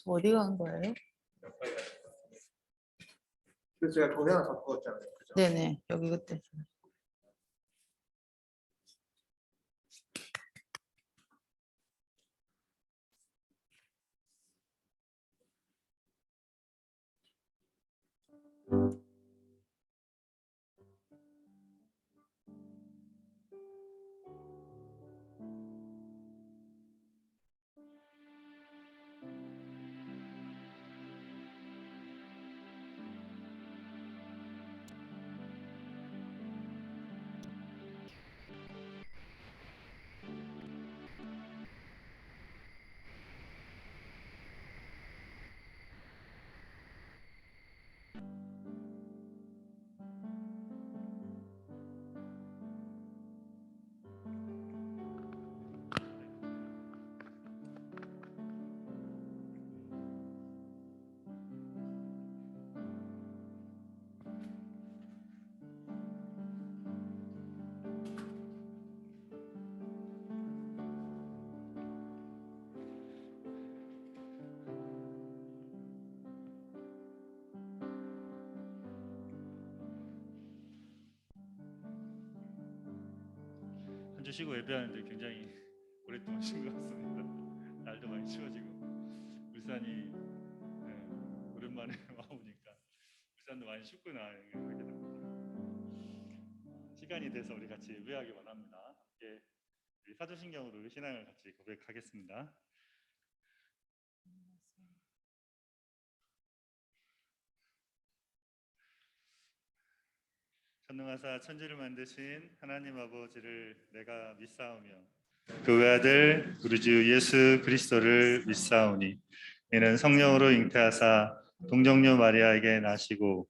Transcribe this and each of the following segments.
어디 간 거예요? 그래서 제가 동영상 갖고 왔잖아요. 그죠? 네네, 여기 그때. 한 주 쉬고 예배하는데 굉장히 오랫동안 쉰 것 같습니다. 날도 많이 추워지고 울산이 오랜만에 와보니까 울산도 많이 춥구나 하게 됩니다. 시간이 돼서 우리 같이 예배하기 원합니다. 함께 우리 사도신경으로 신앙을 같이 고백하겠습니다. 전능하사 천지를 만드신 하나님 아버지를 내가 믿사오며 그 외아들 우리 주 예수 그리스도를 믿사오니 이는 성령으로 잉태하사 동정녀 마리아에게 나시고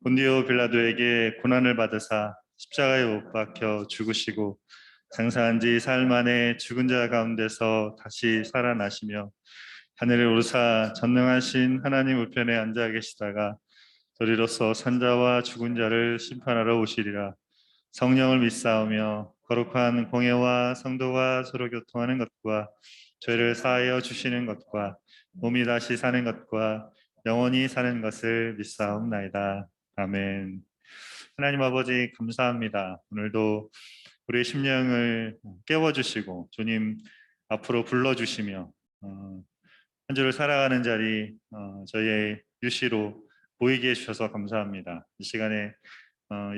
본디오 빌라도에게 고난을 받으사 십자가에 못 박혀 죽으시고 장사한 지 사흘 만에 죽은 자 가운데서 다시 살아나시며 하늘에 오르사 전능하신 하나님 우편에 앉아 계시다가 저리로서 산자와 죽은 자를 심판하러 오시리라. 성령을 믿사오며 거룩한 공회와 성도가 서로 교통하는 것과 죄를 사하여 주시는 것과 몸이 다시 사는 것과 영원히 사는 것을 믿사옵나이다. 아멘. 하나님 아버지 감사합니다. 오늘도 우리의 심령을 깨워주시고 주님 앞으로 불러주시며 한 주를 살아가는 자리 저희의 유시로 보이게 해주셔서 감사합니다. 이 시간에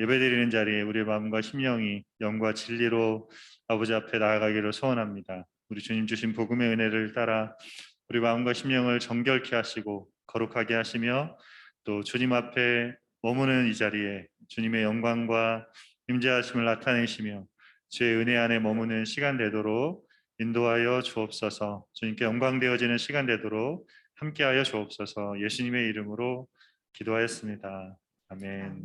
예배드리는 자리에 우리의 마음과 심령이 영과 진리로 아버지 앞에 나아가기를 소원합니다. 우리 주님 주신 복음의 은혜를 따라 우리 마음과 심령을 정결케 하시고 거룩하게 하시며 또 주님 앞에 머무는 이 자리에 주님의 영광과 임재하심을 나타내시며 주의 은혜 안에 머무는 시간 되도록 인도하여 주옵소서. 주님께 영광 되어지는 시간 되도록 함께하여 주옵소서. 예수님의 이름으로 기도하였습니다. 아멘.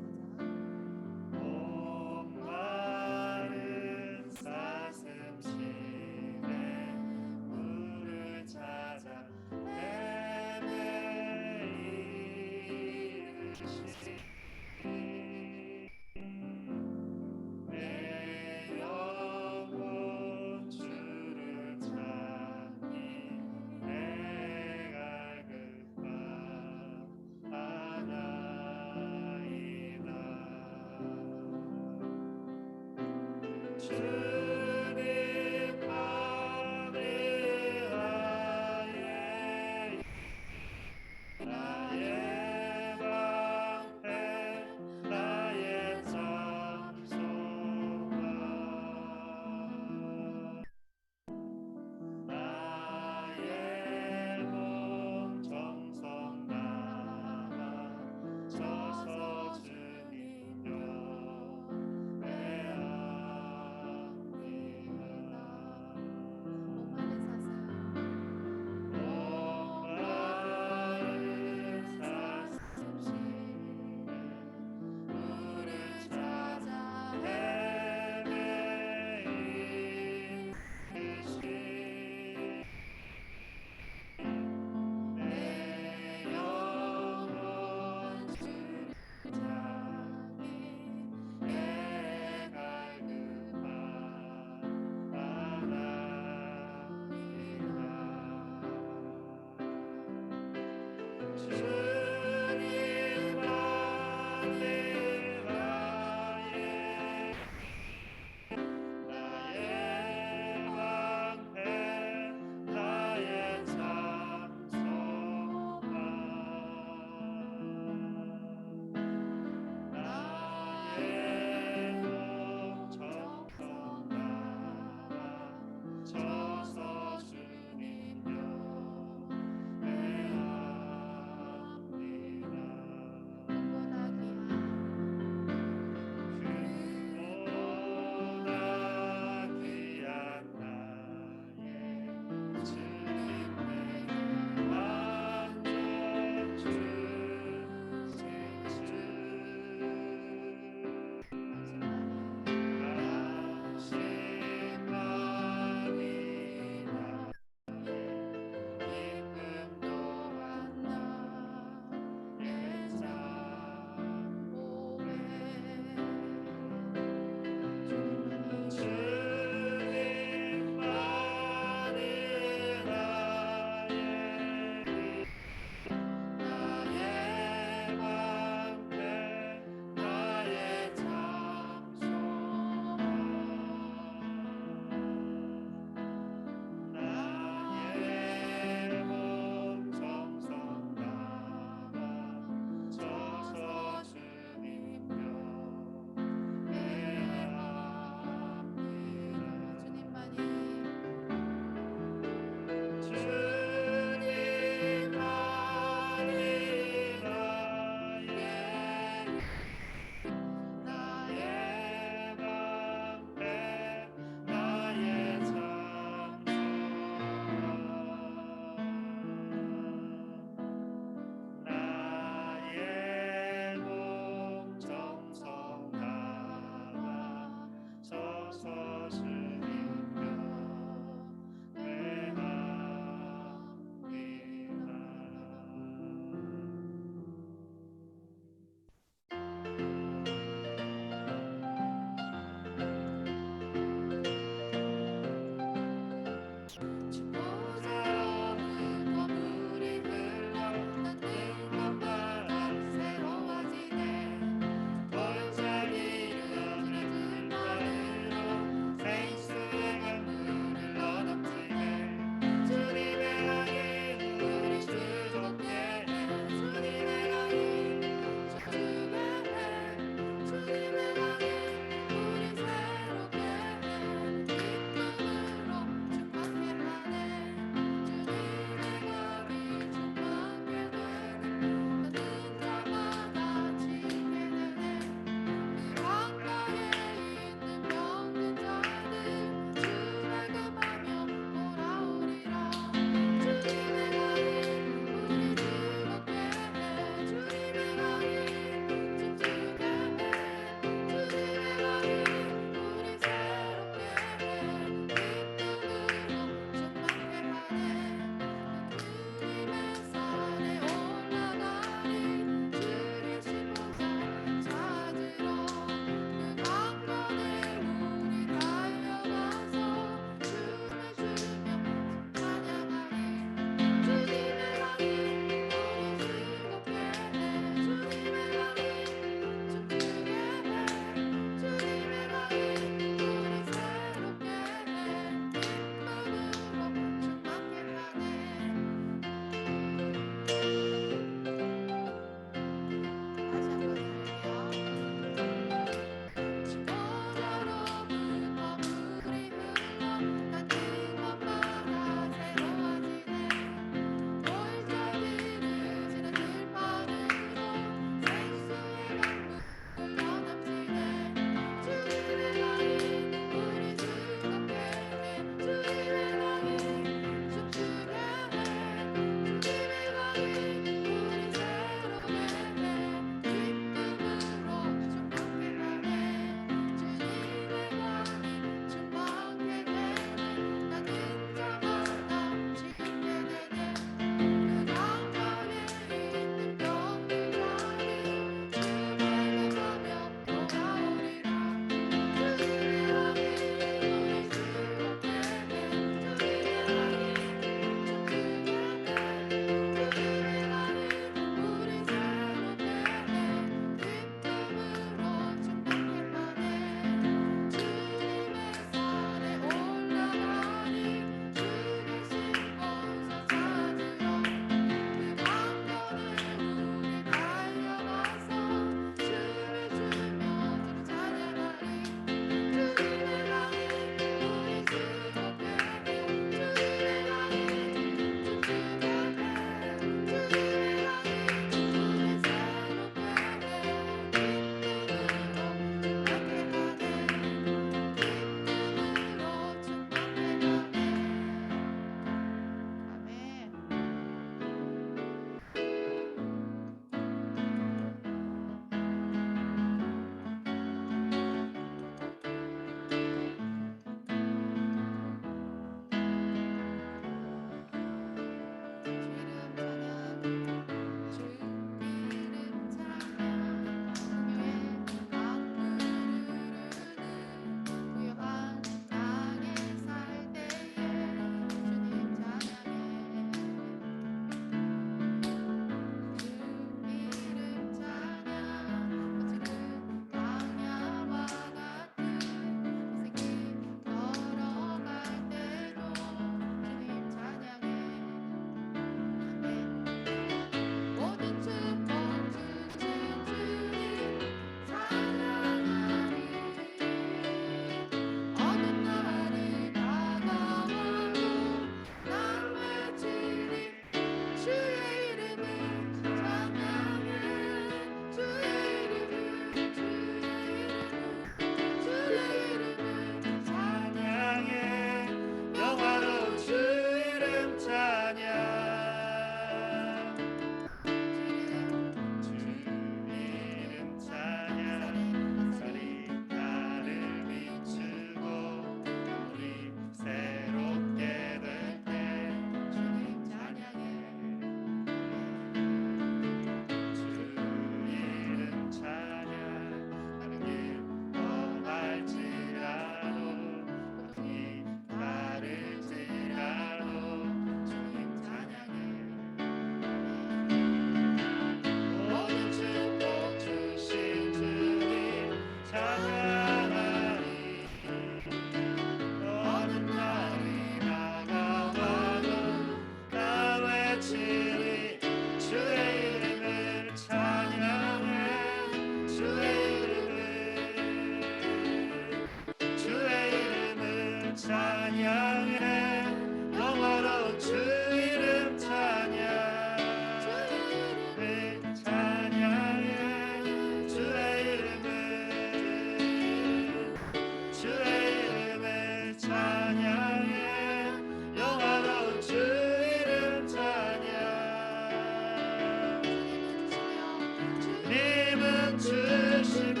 주시며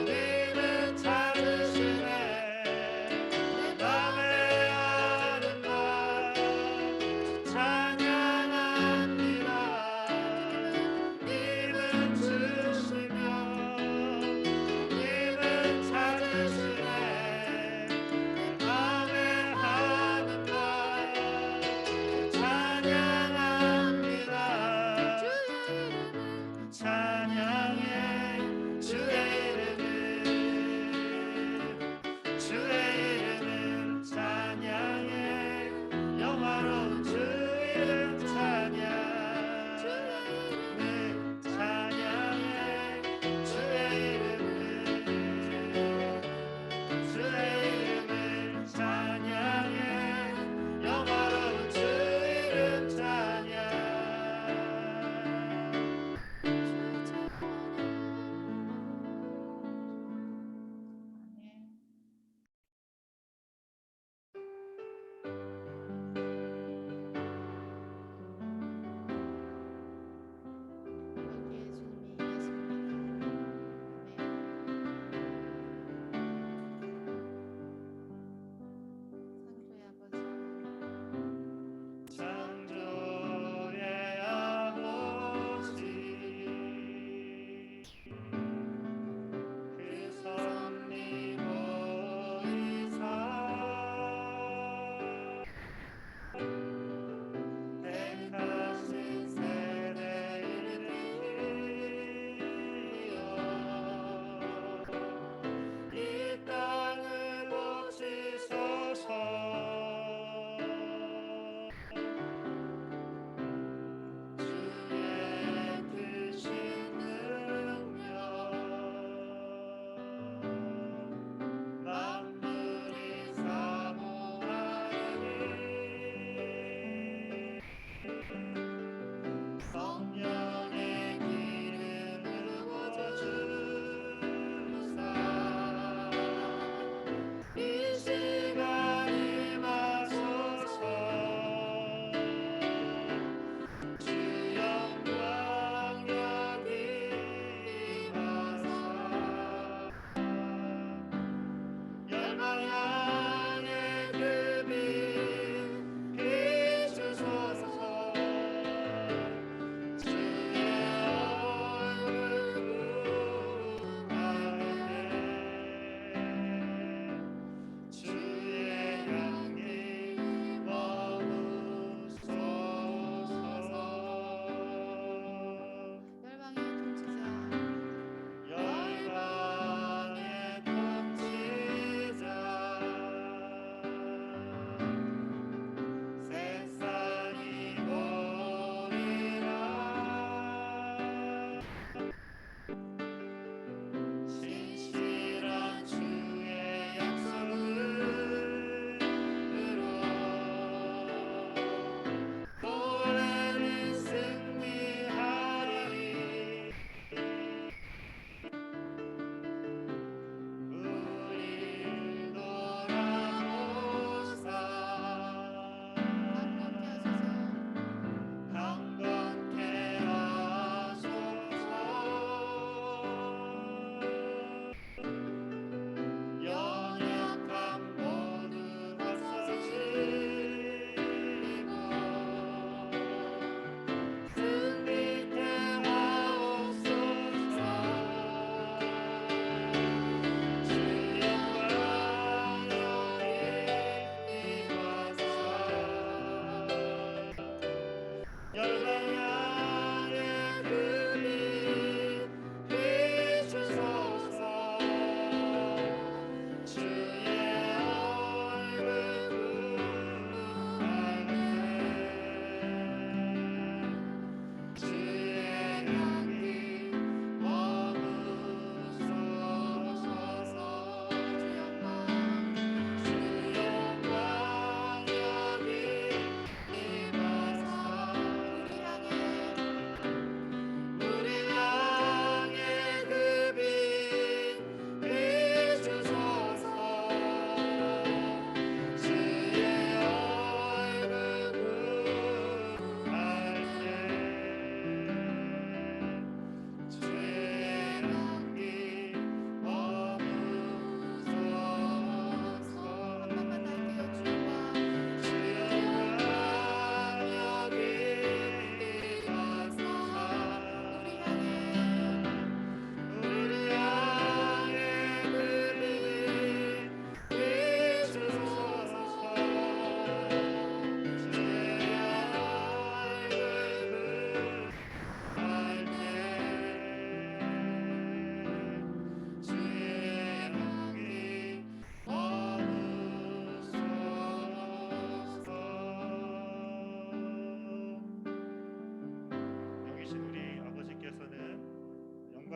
님은 찾으시네 맘에 하는 말 찬양합니다 님은 주시며 님은 찾으시네 맘에 하는 말 찬양합니다 찬양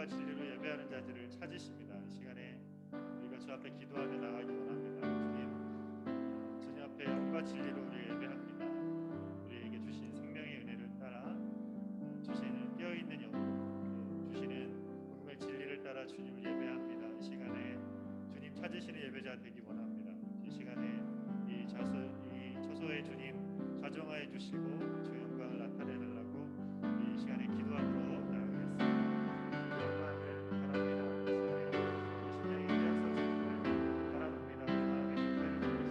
생명과 진리로 예배하는 자들을 찾으십니다. 이 시간에 우리가 주 앞에 기도하며 나가기 원합니다. 주님 앞에 영과 진리로 우리 예배합니다. 우리에게 주신 생명의 은혜를 따라 주시는 깨어있는 영, 주시는 복음의 진리를 따라 주님을 예배합니다. 이 시간에 주님 찾으시는 예배자 되기 원합니다. 이 시간에 이 저소의 주님 좌정하여 주시고 주 영광을 나타내달라고 이 시간에 기도함으로 나아가겠습니다. 영광을 바랍니다. 심령이 되어서 주님을 바라봅니다. 그 마음의 기쁨을 드리시고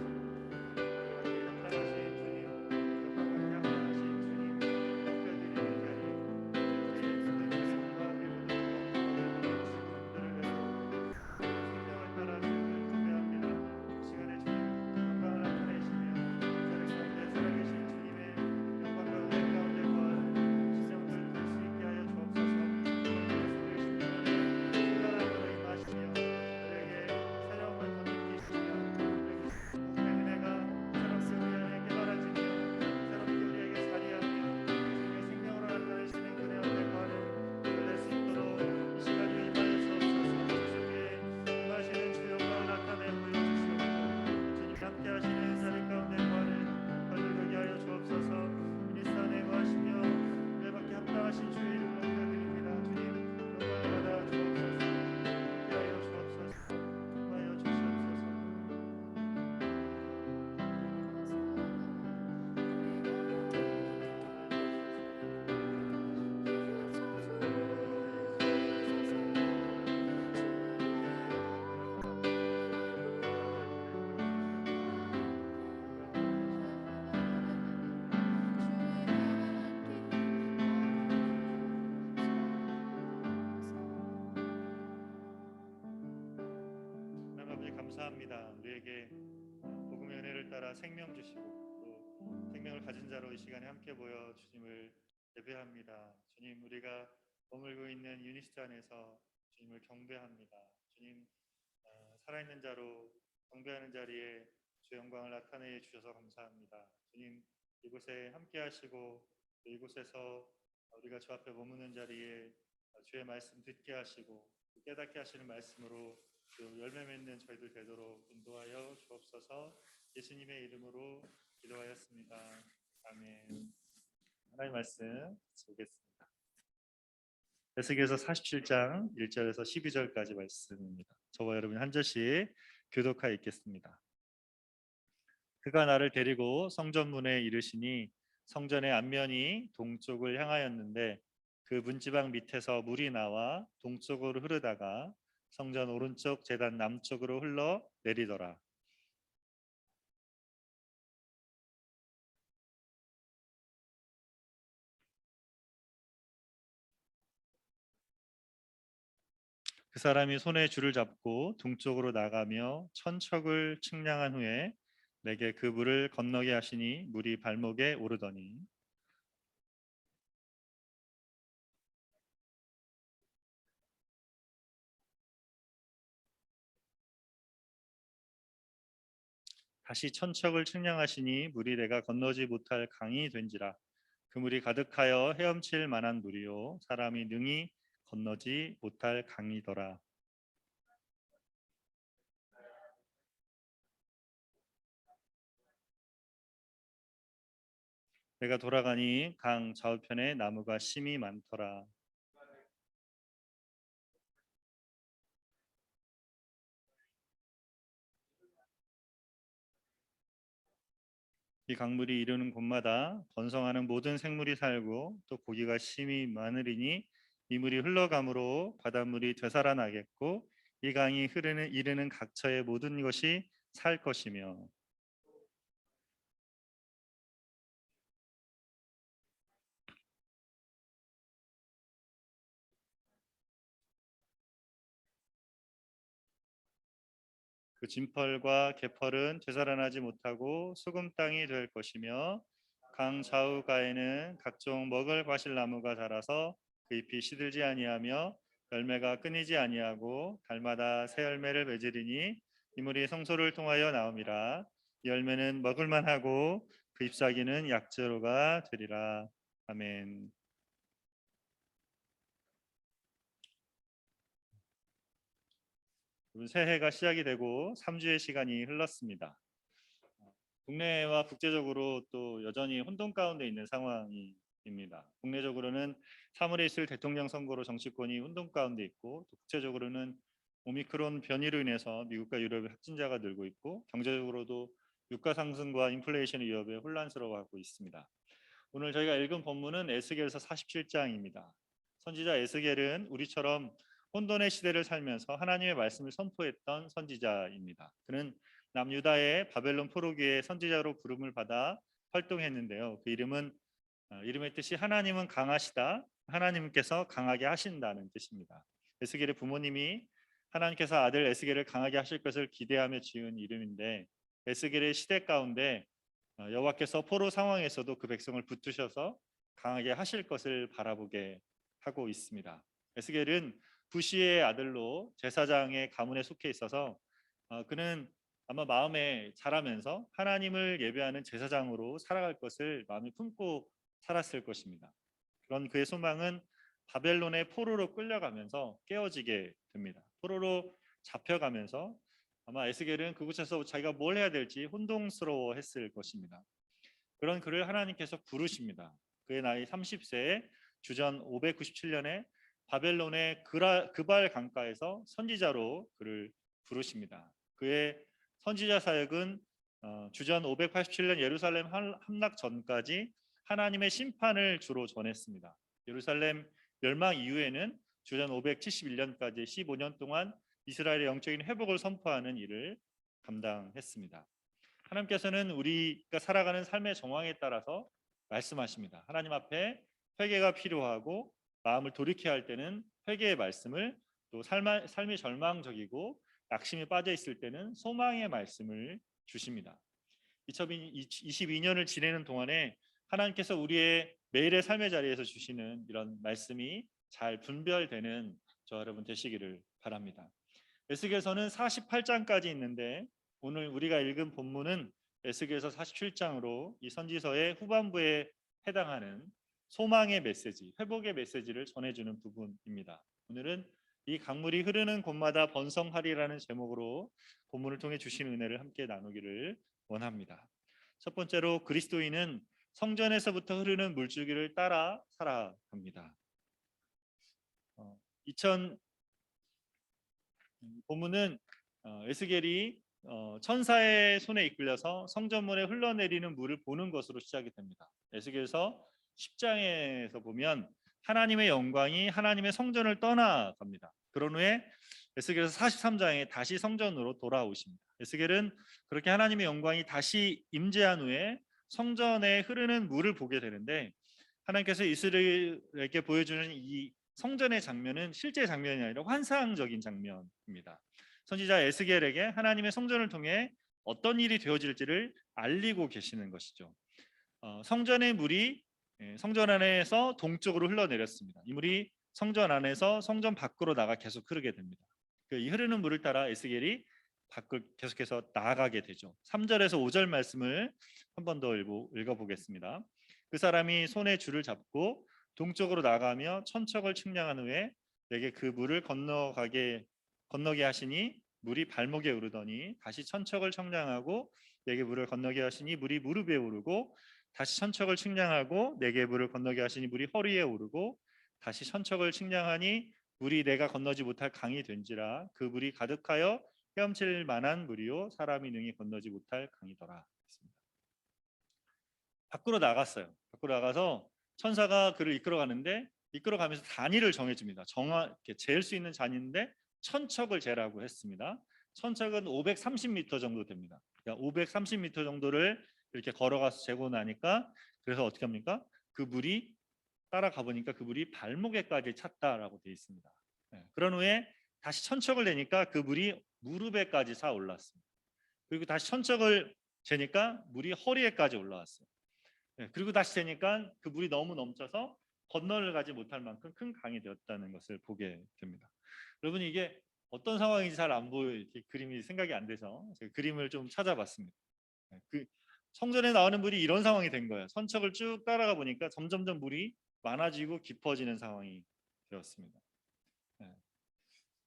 합당하신 주님, 영광을 향하신 주님, 드리는 자리 예수의 영광을 배우고 생명을 따라 주님을 경배합니다. 이 시간에 주님 영광을 나타내시며 저를 가운데 살아계신 주님의 영광과 은혜 가운데 거하는 심령들 될 수 있게 하여 주옵소서. 예수의 신령을 임하시며 우리에게 새로운 걸 덧입히시며 우리에게 복음의 은혜가 새롭게 우리 안에 깨달아지며 새롭게 우리에게 자리하며 주님의 생명으로 나타내시는 은혜 앞에 거하는 우리가 될 수 있도록 이 시간에 임하여 주옵소서. 주님의 임하시는 주 영광을 나타내 보여주시옵고 주님 함께 하시는 자리 가운데 거하는 저희들 되게 하여 주옵소서. 미니스 안에 거하시며 우리밖에 합당하신 주의 이름으로 기도드립니다. 주님 영광을 받아 주옵소서. 함께 하여 주옵소서. 하여 주시옵소서. 하나님 아버지 감사합니다. 우리에게 복음의 은혜를 따라 생명 주시고 또 생명을 가진 자로 이 시간에 함께 모여 주님을 예배합니다. 주님 우리가 머물고 있는 유니스트 안에서 주님을 경배합니다. 주님 살아있는 자로 경배하는 자리에 주 영광을 나타내 주셔서 감사합니다. 주님 이곳에 함께 하시고 또 이곳에서 우리가 주 앞에 머무는 자리에 주의 말씀 듣게 하시고 깨닫게 하시는 말씀으로 또 열매 맺는 저희들 되도록 인도하여 주옵소서. 예수님의 이름으로 기도하였습니다. 아멘. 하나님 말씀 보겠습니다. 에스겔서 47장 1절에서 12절까지 말씀입니다. 저와 여러분이 한 절씩 교독하여 읽겠습니다. 그가 나를 데리고 성전문에 이르시니 성전의 앞면이 동쪽을 향하였는데 그 문지방 밑에서 물이 나와 동쪽으로 흐르다가 성전 오른쪽 제단 남쪽으로 흘러 내리더라. 그 사람이 손에 줄을 잡고 동쪽으로 나가며 천척을 측량한 후에 내게 그 물을 건너게 하시니 물이 발목에 오르더니 다시 천척을 측량하시니 물이 내가 건너지 못할 강이 된지라. 그 물이 가득하여 헤엄칠 만한 물이요 사람이 능히 건너지 못할 강이더라. 내가 돌아가니 강 좌우편에 나무가 심이 많더라. 이 강물이 이르는 곳마다 번성하는 모든 생물이 살고 또 고기가 심이 많으리니 이 물이 흘러감으로 바닷물이 되살아나겠고 이 강이 이르는 각처의 모든 것이 살 것이며 그 진펄과 개펄은 되살아나지 못하고 소금 땅이 될 것이며 강 좌우가에는 각종 먹을 과실 나무가 자라서 그 잎이 시들지 아니하며 열매가 끊이지 아니하고 달마다 새 열매를 맺으리니 이 물이 성소를 통하여 나옴이라. 이 열매는 먹을 만하고 그 잎사귀는 약재로가 되리라. 아멘. 새해가 시작이 되고 3주의 시간이 흘렀습니다. 국내와 국제적으로 또 여전히 혼돈 가운데 있는 상황입니다. 국내적으로는 3월에 있을 대통령 선거로 정치권이 혼돈 가운데 있고, 또 국제적으로는 오미크론 변이로 인해서 미국과 유럽의 확진자가 늘고 있고, 경제적으로도 유가 상승과 인플레이션 위협에 혼란스러워하고 있습니다. 오늘 저희가 읽은 본문은 에스겔서 47장입니다. 선지자 에스겔은 우리처럼 혼돈의 시대를 살면서 하나님의 말씀을 선포했던 선지자입니다. 그는 남유다의 바벨론 포로기의 선지자로 부름을 받아 활동했는데요. 그 이름의 뜻이 하나님은 강하시다, 하나님께서 강하게 하신다는 뜻입니다. 에스겔의 부모님이 하나님께서 아들 에스겔을 강하게 하실 것을 기대하며 지은 이름인데, 에스겔의 시대 가운데 여호와께서 포로 상황에서도 그 백성을 붙드셔서 강하게 하실 것을 바라보게 하고 있습니다. 에스겔은 부시의 아들로 제사장의 가문에 속해 있어서 그는 아마 마음에 자라면서 하나님을 예배하는 제사장으로 살아갈 것을 마음에 품고 살았을 것입니다. 그런 그의 소망은 바벨론의 포로로 끌려가면서 깨어지게 됩니다. 포로로 잡혀가면서 아마 에스겔은 그곳에서 자기가 뭘 해야 될지 혼동스러워했을 것입니다. 그런 그를 하나님께서 부르십니다. 그의 나이 30세에 주전 597년에 바벨론의 그발 강가에서 선지자로 그를 부르십니다. 그의 선지자 사역은 주전 587년 예루살렘 함락 전까지 하나님의 심판을 주로 전했습니다. 예루살렘 멸망 이후에는 주전 571년까지 15년 동안 이스라엘의 영적인 회복을 선포하는 일을 감당했습니다. 하나님께서는 우리가 살아가는 삶의 정황에 따라서 말씀하십니다. 하나님 앞에 회개가 필요하고 마음을 돌이켜야 할 때는 회개의 말씀을, 또 삶이 절망적이고 낙심에 빠져 있을 때는 소망의 말씀을 주십니다. 2022년을 지내는 동안에 하나님께서 우리의 매일의 삶의 자리에서 주시는 이런 말씀이 잘 분별되는 저 여러분 되시기를 바랍니다. 에스겔서는 48장까지 있는데, 오늘 우리가 읽은 본문은 에스겔서 47장으로 이 선지서의 후반부에 해당하는 소망의 메시지, 회복의 메시지를 전해주는 부분입니다. 오늘은 이 강물이 흐르는 곳마다 번성하리라는 제목으로 본문을 통해 주신 은혜를 함께 나누기를 원합니다. 첫 번째로, 그리스도인은 성전에서부터 흐르는 물줄기를 따라 살아갑니다. 본문은 에스겔이 천사의 손에 이끌려서 성전문에 흘러내리는 물을 보는 것으로 시작이 됩니다. 에스겔서 10장에서 보면 하나님의 영광이 하나님의 성전을 떠나갑니다. 그런 후에 에스겔서 43장에 다시 성전으로 돌아오십니다. 에스겔은 그렇게 하나님의 영광이 다시 임재한 후에 성전에 흐르는 물을 보게 되는데, 하나님께서 이스라엘에게 보여주는 이 성전의 장면은 실제 장면이 아니라 환상적인 장면입니다. 선지자 에스겔에게 하나님의 성전을 통해 어떤 일이 되어질지를 알리고 계시는 것이죠. 성전의 물이 성전 안에서 동쪽으로 흘러내렸습니다. 이 물이 성전 안에서 성전 밖으로 나가 계속 흐르게 됩니다. 이 흐르는 물을 따라 에스겔이 밖을 계속해서 나아가게 되죠. 3절에서 5절 말씀을 한 번 더 읽어보겠습니다. 그 사람이 손에 줄을 잡고 동쪽으로 나가며 천척을 측량한 후에 내게 그 물을 건너게 하시니 물이 발목에 오르더니 다시 천척을 측량하고 내게 물을 건너게 하시니 물이 무릎에 오르고 다시 천척을 측량하고 내게 물을 건너게 하시니 물이 허리에 오르고 다시 천척을 측량하니 물이 내가 건너지 못할 강이 된지라. 그 물이 가득하여 헤엄칠 만한 물이요 사람이 능히 건너지 못할 강이더라. 밖으로 나갔어요. 밖으로 나가서 천사가 그를 이끌어가는데, 이끌어가면서 단위를 정해줍니다. 정확히 잴 수 있는 잔인데 천척을 재라고 했습니다. 천척은 530m 정도 됩니다. 그러니까 530m 정도를 이렇게 걸어가서 재고 나니까, 그래서 어떻게 합니까? 그 물이 따라가 보니까 그 물이 발목에까지 찼다라고 되어 있습니다. 그런 후에 다시 천척을 내니까 그 물이 무릎에까지 차 올랐습니다. 그리고 다시 천척을 재니까 물이 허리에까지 올라왔어요. 그리고 다시 되니까 그 물이 너무 넘쳐서 건너를 가지 못할 만큼 큰 강이 되었다는 것을 보게 됩니다. 여러분, 이게 어떤 상황인지 잘 안 보여, 그림이 생각이 안 돼서 제가 그림을 좀 찾아봤습니다. 그 성전에 나오는 물이 이런 상황이 된 거예요. 선척을 쭉 따라가 보니까 점점점 물이 많아지고 깊어지는 상황이 되었습니다.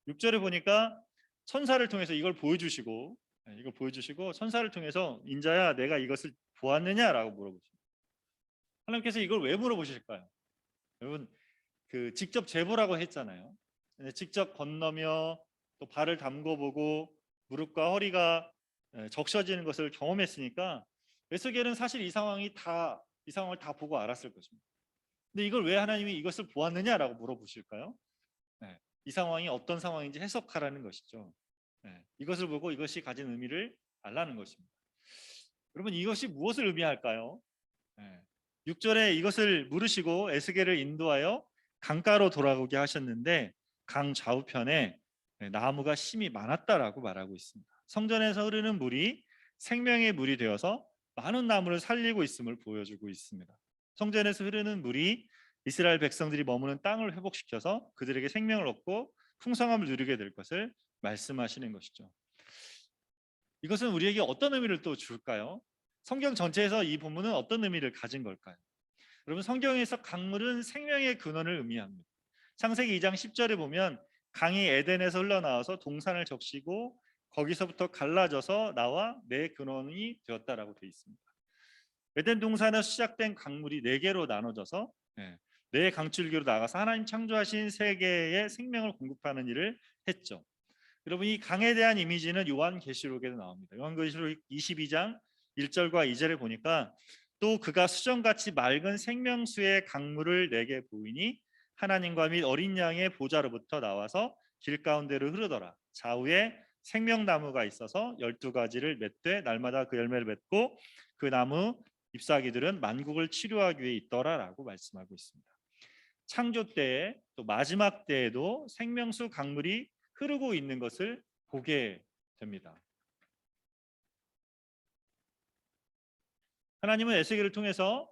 6절에 보니까 천사를 통해서 이걸 보여주시고 천사를 통해서 인자야 내가 이것을 보았느냐라고 물어보십니다. 하나님께서 이걸 왜 물어보실까요? 여러분 그 직접 제보라고 했잖아요. 직접 건너며 또 발을 담궈보고 무릎과 허리가 적셔지는 것을 경험했으니까 에스겔은 사실 이 상황을 다 보고 알았을 것입니다. 근데 이걸 왜 하나님이 이것을 보았느냐라고 물어보실까요? 이 상황이 어떤 상황인지 해석하라는 것이죠. 이것을 보고 이것이 가진 의미를 알라는 것입니다. 여러분 이것이 무엇을 의미할까요? 6절에 이것을 물으시고 에스겔을 인도하여 강가로 돌아오게 하셨는데 강 좌우편에 나무가 심이 많았다라고 말하고 있습니다. 성전에서 흐르는 물이 생명의 물이 되어서 많은 나무를 살리고 있음을 보여주고 있습니다. 성전에서 흐르는 물이 이스라엘 백성들이 머무는 땅을 회복시켜서 그들에게 생명을 얻고 풍성함을 누리게 될 것을 말씀하시는 것이죠. 이것은 우리에게 어떤 의미를 또 줄까요? 성경 전체에서 이 본문은 어떤 의미를 가진 걸까요? 여러분 성경에서 강물은 생명의 근원을 의미합니다. 창세기 2장 10절에 보면 강이 에덴에서 흘러나와서 동산을 적시고 거기서부터 갈라져서 나와 내 근원이 되었다라고 되어 있습니다. 에덴 동산에서 시작된 강물이 4개로 나눠져서 네 강줄기로 나가서 하나님 창조하신 세계에 생명을 공급하는 일을 했죠. 여러분 이 강에 대한 이미지는 요한계시록에도 나옵니다. 요한계시록 22장 1절과 2절에 보니까 또 그가 수정같이 맑은 생명수의 강물을 내게 보이니 하나님과 및 어린 양의 보좌로부터 나와서 길 가운데로 흐르더라. 좌우에 생명나무가 있어서 12가지를 맺되 날마다 그 열매를 맺고 그 나무 잎사귀들은 만국을 치료하기 위해 있더라라고 말씀하고 있습니다. 창조 때에 또 마지막 때에도 생명수 강물이 흐르고 있는 것을 보게 됩니다. 하나님은 에스겔을 통해서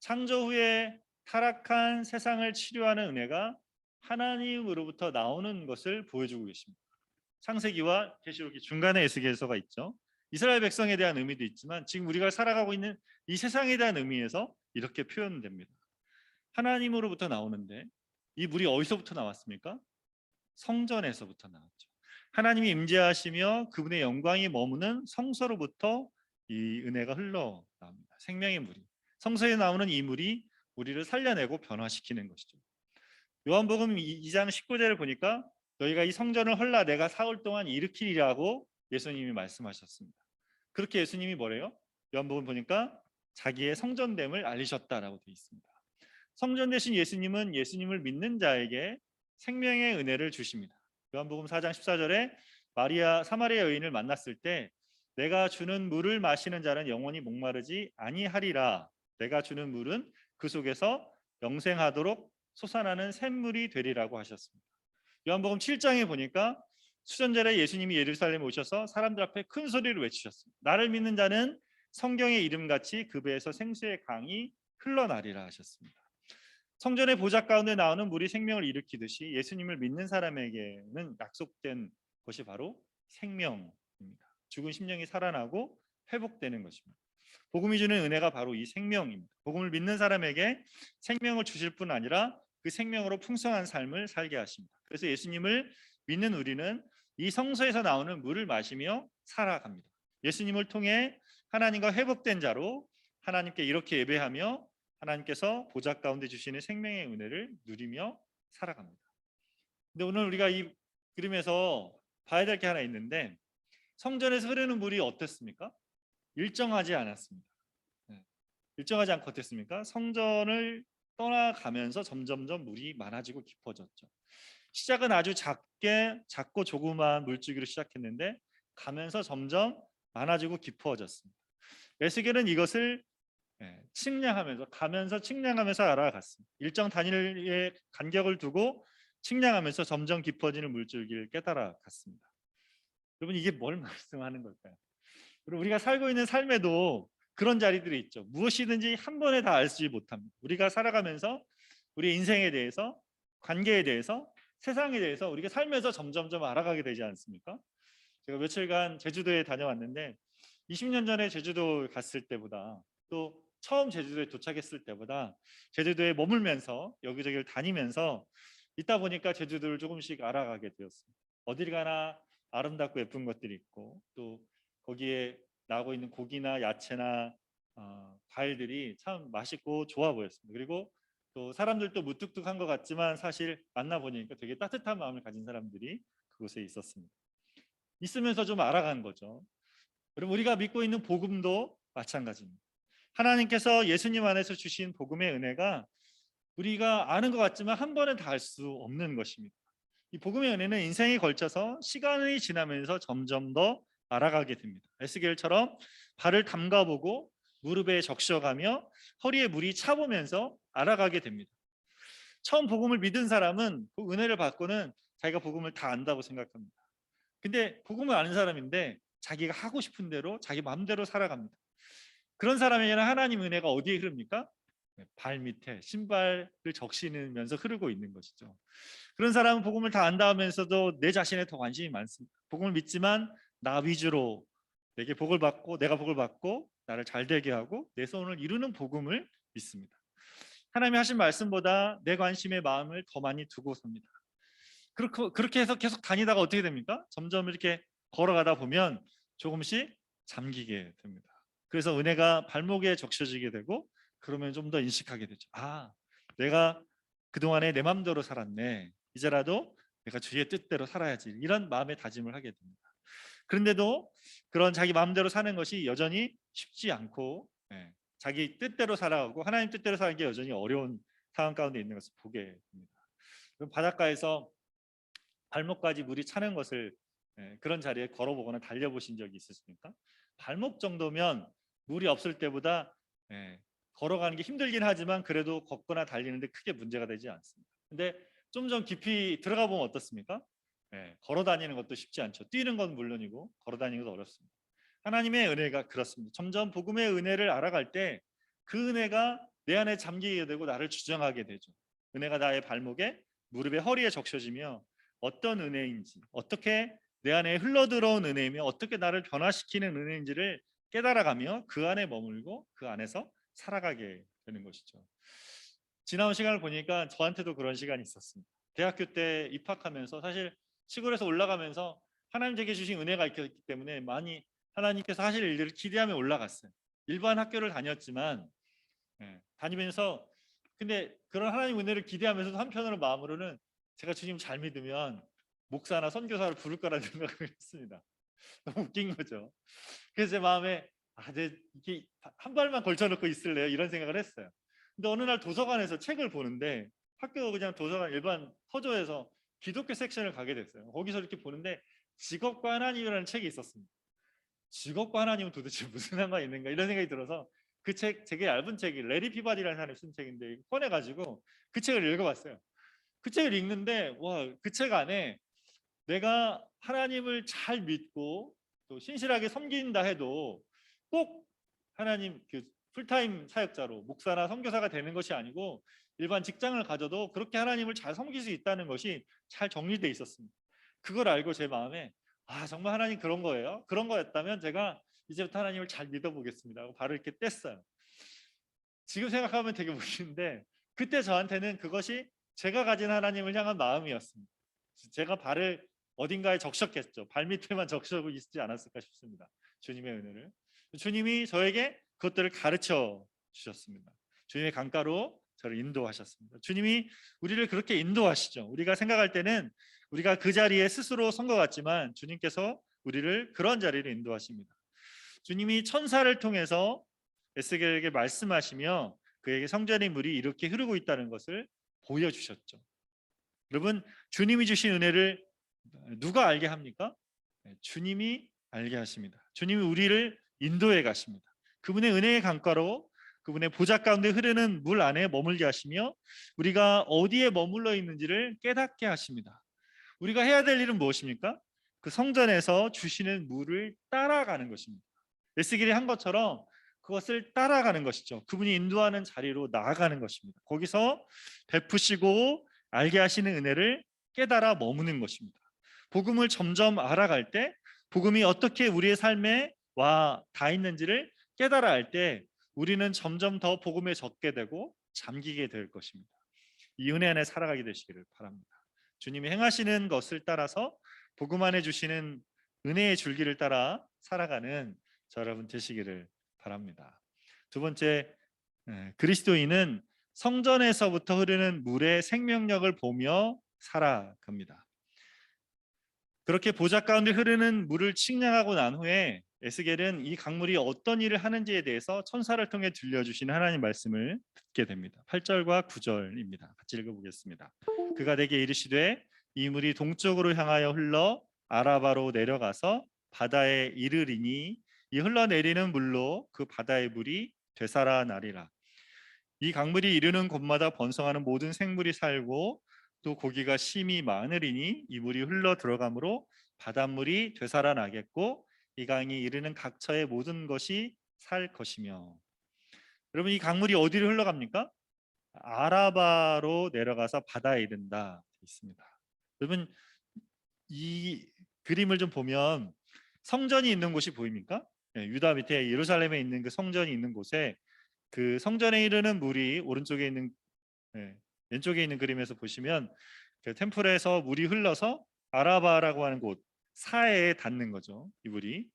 창조 후에 타락한 세상을 치료하는 은혜가 하나님으로부터 나오는 것을 보여주고 계십니다. 창세기와 계시록이 중간에 에스겔서가 있죠. 이스라엘 백성에 대한 의미도 있지만 지금 우리가 살아가고 있는 이 세상에 대한 의미에서 이렇게 표현됩니다. 하나님으로부터 나오는데 이 물이 어디서부터 나왔습니까? 성전에서부터 나왔죠. 하나님이 임재하시며 그분의 영광이 머무는 성소로부터 이 은혜가 흘러나옵니다. 생명의 물이 성소에 나오는 이 물이 우리를 살려내고 변화시키는 것이죠. 요한복음 2장 19절을 보니까 너희가 이 성전을 헐라 내가 사흘 동안 일으키리라고 예수님이 말씀하셨습니다. 그렇게 예수님이 뭐래요? 요한복음 보니까 자기의 성전됨을 알리셨다라고 되어 있습니다. 성전 되신 예수님은 예수님을 믿는 자에게 생명의 은혜를 주십니다. 요한복음 4장 14절에 사마리아 여인을 만났을 때 내가 주는 물을 마시는 자는 영원히 목마르지 아니하리라. 내가 주는 물은 그 속에서 영생하도록 솟아나는 샘물이 되리라고 하셨습니다. 요한복음 7장에 보니까 수전절에 예수님이 예루살렘에 오셔서 사람들 앞에 큰 소리로 외치셨습니다. 나를 믿는 자는 성경의 이름같이 그 배에서 생수의 강이 흘러나리라 하셨습니다. 성전의 보좌 가운데 나오는 물이 생명을 일으키듯이 예수님을 믿는 사람에게는 약속된 것이 바로 생명입니다. 죽은 심령이 살아나고 회복되는 것입니다. 복음이 주는 은혜가 바로 이 생명입니다. 복음을 믿는 사람에게 생명을 주실 뿐 아니라 그 생명으로 풍성한 삶을 살게 하십니다. 그래서 예수님을 믿는 우리는 이 성소에서 나오는 물을 마시며 살아갑니다. 예수님을 통해 하나님과 회복된 자로 하나님께 이렇게 예배하며 하나님께서 보좌 가운데 주시는 생명의 은혜를 누리며 살아갑니다. 근데 오늘 우리가 이 그림에서 봐야 될 게 하나 있는데 성전에서 흐르는 물이 어땠습니까? 일정하지 않았습니다. 일정하지 않고 어땠습니까? 성전을 떠나가면서 점점점 물이 많아지고 깊어졌죠. 시작은 아주 작고 조그마한 물줄기로 시작했는데 가면서 점점 많아지고 깊어졌습니다. 에스겔은 이것을 측량하면서 알아갔습니다. 일정 단위의 간격을 두고 측량하면서 점점 깊어지는 물줄기를 깨달아갔습니다. 여러분 이게 뭘 말씀하는 걸까요? 우리가 살고 있는 삶에도 그런 자리들이 있죠. 무엇이든지 한 번에 다 알지 못합니다. 우리가 살아가면서 우리 인생에 대해서, 관계에 대해서, 세상에 대해서 우리가 살면서 점점점 알아가게 되지 않습니까? 제가 며칠간 제주도에 다녀왔는데 20년 전에 제주도 갔을 때보다 또 처음 제주도에 도착했을 때보다 제주도에 머물면서 여기저기를 다니면서 있다 보니까 제주도를 조금씩 알아가게 되었습니다. 어딜 가나 아름답고 예쁜 것들이 있고 또 거기에 나오고 있는 고기나 야채나 과일들이 참 맛있고 좋아 보였습니다. 그리고 또 사람들도 무뚝뚝한 것 같지만 사실 만나보니까 되게 따뜻한 마음을 가진 사람들이 그곳에 있었습니다. 있으면서 좀 알아간 거죠. 그럼 우리가 믿고 있는 복음도 마찬가지입니다. 하나님께서 예수님 안에서 주신 복음의 은혜가 우리가 아는 것 같지만 한 번에 다 알 수 없는 것입니다. 이 복음의 은혜는 인생에 걸쳐서 시간이 지나면서 점점 더 알아가게 됩니다. 에스겔처럼 발을 담가보고 무릎에 적셔가며 허리에 물이 차보면서 알아가게 됩니다. 처음 복음을 믿은 사람은 그 은혜를 받고는 자기가 복음을 다 안다고 생각합니다. 근데 복음을 아는 사람인데 자기가 하고 싶은 대로 자기 마음대로 살아갑니다. 그런 사람에게는 하나님 은혜가 어디에 흐릅니까? 발 밑에 신발을 적시면서 흐르고 있는 것이죠. 그런 사람은 복음을 다 안다 하면서도 내 자신에 더 관심이 많습니다. 복음을 믿지만 나 위주로 내게 복을 받고 내가 복을 받고 나를 잘 되게 하고 내 소원을 이루는 복음을 믿습니다. 하나님이 하신 말씀보다 내 관심의 마음을 더 많이 두고 삽니다. 그렇게 해서 계속 다니다가 어떻게 됩니까? 점점 이렇게 걸어가다 보면 조금씩 잠기게 됩니다. 그래서 은혜가 발목에 적셔지게 되고 그러면 좀 더 인식하게 되죠. 아, 내가 그동안에 내 마음대로 살았네. 이제라도 내가 주의 뜻대로 살아야지. 이런 마음의 다짐을 하게 됩니다. 그런데도 그런 자기 마음대로 사는 것이 여전히 쉽지 않고 자기 뜻대로 살아가고 하나님 뜻대로 사는 게 여전히 어려운 상황 가운데 있는 것을 보게 됩니다. 바닷가에서 발목까지 물이 차는 것을 그런 자리에 걸어보거나 달려보신 적이 있으십니까? 발목 정도면 물이 없을 때보다 걸어가는 게 힘들긴 하지만 그래도 걷거나 달리는데 크게 문제가 되지 않습니다. 근데 좀 깊이 들어가 보면 어떻습니까? 걸어 다니는 것도 쉽지 않죠. 뛰는 건 물론이고 걸어 다니는 것도 어렵습니다. 하나님의 은혜가 그렇습니다. 점점 복음의 은혜를 알아갈 때 그 은혜가 내 안에 잠기게 되고 나를 주장하게 되죠. 은혜가 나의 발목에 무릎에 허리에 적셔지며 어떤 은혜인지 어떻게 내 안에 흘러들어온 은혜이며 어떻게 나를 변화시키는 은혜인지를 깨달아가며 그 안에 머물고 그 안에서 살아가게 되는 것이죠. 지나온 시간을 보니까 저한테도 그런 시간이 있었습니다. 대학교 때 입학하면서 사실 시골에서 올라가면서 하나님 제게 주신 은혜가 있기 때문에 많이 하나님께서 하실 일들을 기대하며 올라갔어요. 일반 학교를 다녔지만 다니면서 근데 그런 하나님 은혜를 기대하면서도 한편으로 마음으로는 제가 주님 잘 믿으면 목사나 선교사를 부를 거라는 생각을 했습니다. 너무 웃긴 거죠. 그래서 제 마음에 이게 한 발만 걸쳐놓고 있을래요? 이런 생각을 했어요. 근데 어느 날 도서관에서 책을 보는데 학교 그냥 도서관 일반 서조에서 기독교 섹션을 가게 됐어요. 거기서 이렇게 보는데 직업과 하나님이라는 책이 있었습니다. 직업과 하나님은 도대체 무슨 상관이 있는가 이런 생각이 들어서 그 책 되게 얇은 책이 레리 피바디라는 사람이 쓴 책인데 꺼내가지고 그 책을 읽어봤어요. 그 책을 읽는데 와, 그 책 안에 내가 하나님을 잘 믿고 또 신실하게 섬긴다 해도 꼭 하나님 그 풀타임 사역자로 목사나 선교사가 되는 것이 아니고 일반 직장을 가져도 그렇게 하나님을 잘 섬길 수 있다는 것이 잘 정리되어 있었습니다. 그걸 알고 제 마음에 정말 하나님 그런 거예요? 그런 거였다면 제가 이제부터 하나님을 잘 믿어보겠습니다 하고 발을 이렇게 뗐어요. 지금 생각하면 되게 웃긴데 그때 저한테는 그것이 제가 가진 하나님을 향한 마음이었습니다. 제가 발을 어딘가에 적셨겠죠. 발밑에만 적셔고 있지 않았을까 싶습니다. 주님의 은혜를. 주님이 저에게 그것들을 가르쳐 주셨습니다. 주님의 강가로 저를 인도하셨습니다. 주님이 우리를 그렇게 인도하시죠. 우리가 생각할 때는 우리가 그 자리에 스스로 선 것 같지만 주님께서 우리를 그런 자리로 인도하십니다. 주님이 천사를 통해서 에스겔에게 말씀하시며 그에게 성전의 물이 이렇게 흐르고 있다는 것을 보여주셨죠. 여러분, 주님이 주신 은혜를 누가 알게 합니까? 주님이 알게 하십니다. 주님이 우리를 인도해 가십니다. 그분의 은혜의 강가로 그분의 보좌 가운데 흐르는 물 안에 머물게 하시며 우리가 어디에 머물러 있는지를 깨닫게 하십니다. 우리가 해야 될 일은 무엇입니까? 그 성전에서 주시는 물을 따라가는 것입니다. 에스겔이 한 것처럼 그것을 따라가는 것이죠. 그분이 인도하는 자리로 나아가는 것입니다. 거기서 베푸시고 알게 하시는 은혜를 깨달아 머무는 것입니다. 복음을 점점 알아갈 때 복음이 어떻게 우리의 삶에 와 닿아 있는지를 깨달아 알 때 우리는 점점 더 복음에 젖게 되고 잠기게 될 것입니다. 이 은혜 안에 살아가게 되시기를 바랍니다. 주님이 행하시는 것을 따라서 복음 안에 주시는 은혜의 줄기를 따라 살아가는 저 여러분 되시기를 바랍니다. 두 번째, 그리스도인은 성전에서부터 흐르는 물의 생명력을 보며 살아갑니다. 그렇게 보좌 가운데 흐르는 물을 측량하고 난 후에 에스겔은 이 강물이 어떤 일을 하는지에 대해서 천사를 통해 들려주신 하나님 말씀을 듣게 됩니다. 8절과 9절입니다. 같이 읽어보겠습니다. 그가 내게 이르시되 이 물이 동쪽으로 향하여 흘러 아라바로 내려가서 바다에 이르리니 이 흘러내리는 물로 그 바다의 물이 되살아나리라. 이 강물이 이르는 곳마다 번성하는 모든 생물이 살고 또 고기가 심이 많으리니 이 물이 흘러 들어가므로 바닷물이 되살아나겠고 이 강이 이르는 각처의 모든 것이 살 것이며. 여러분, 이 강물이 어디로 흘러갑니까? 아라바로 내려가서 바다에 이른다 있습니다. 여러분, 이 그림을 좀 보면 성전이 있는 곳이 보입니까? 유다 밑에 예루살렘에 있는 그 성전이 있는 곳에 그 성전에 이르는 물이 오른쪽에 있는, 왼쪽에 있는 그림에서 보시면 그 템플에서 물이 흘러서 아라바라고 하는 곳 사해에 닿는 거죠. 이 물이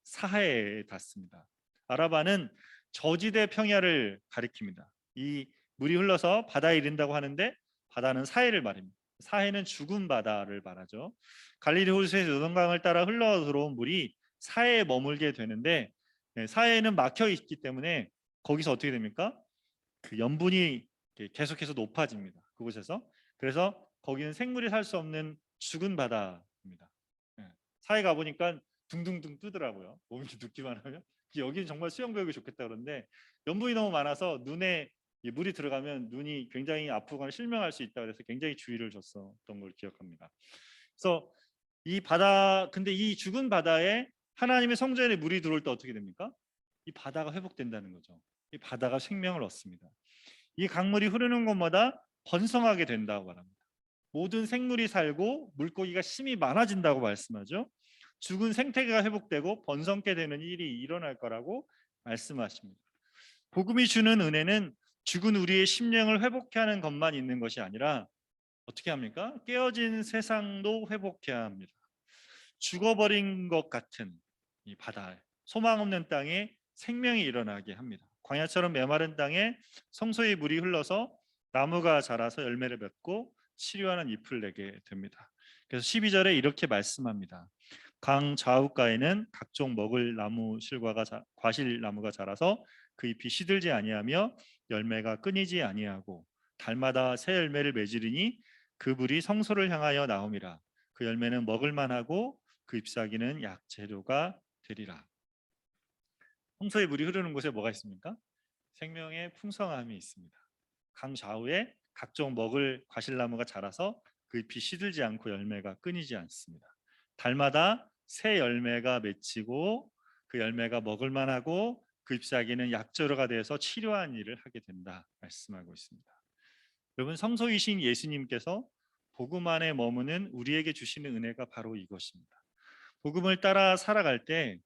사해에 닿습니다. 아라바는 저지대 평야를 가리킵니다. 이 물이 흘러서 바다에 이른다고 하는데 바다는 사해를 말합니다. 사해는 죽은 바다를 말하죠. 갈릴리 호수에서 요단강을 따라 흘러 들어온 물이 사해에 머물게 되는데 사해는 막혀 있기 때문에 거기서 어떻게 됩니까? 그 염분이 계속해서 높아집니다. 그곳에서. 그래서 거기는 생물이 살 수 없는 죽은 바다입니다. 사해 가 보니까 둥둥둥 뜨더라고요. 몸이 눕기만 하면. 여기는 정말 수영배우기 좋겠다 그러는데 염분이 너무 많아서 눈에 물이 들어가면 눈이 굉장히 아프거나 실명할 수 있다 그래서 굉장히 주의를 줬었던 걸 기억합니다. 그래서 이 바다, 근데 이 죽은 바다에 하나님의 성전에 물이 들어올 때 어떻게 됩니까? 이 바다가 회복된다는 거죠. 이 바다가 생명을 얻습니다. 이 강물이 흐르는 곳마다 번성하게 된다고 말합니다. 모든 생물이 살고 물고기가 심이 많아진다고 말씀하죠. 죽은 생태계가 회복되고 번성케 되는 일이 일어날 거라고 말씀하십니다. 복음이 주는 은혜는 죽은 우리의 심령을 회복케 하는 것만 있는 것이 아니라 어떻게 합니까? 깨어진 세상도 회복해야 합니다. 죽어버린 것 같은 이 바다에 소망 없는 땅에 생명이 일어나게 합니다. 광야처럼 메마른 땅에 성소의 물이 흘러서 나무가 자라서 열매를 맺고 치료하는 잎을 내게 됩니다. 그래서 12절에 이렇게 말씀합니다. 강 좌우가에는 각종 먹을 나무 실과가 과실 나무가 자라서 그 잎이 시들지 아니하며 열매가 끊이지 아니하고 달마다 새 열매를 맺으리니 그 물이 성소를 향하여 나옴이라. 그 열매는 먹을 만하고 그 잎사귀는 약재료가 되리라. 성소의 물이 흐르는 곳에 뭐가 있습니까? 생명의 풍성함이 있습니다. 강 좌우에 각종 먹을 과실나무가 자라서 그 잎이 시들지 않고 열매가 끊이지 않습니다. 달마다 새 열매가 맺히고 그 열매가 먹을 만하고 그 잎사귀는 약재료가 되어서 치료한 일을 하게 된다 말씀하고 있습니다. 여러분, 성소이신 예수님께서 복음 안에 머무는 우리에게 주시는 은혜가 바로 이것입니다. 복음을 따라 살아갈 때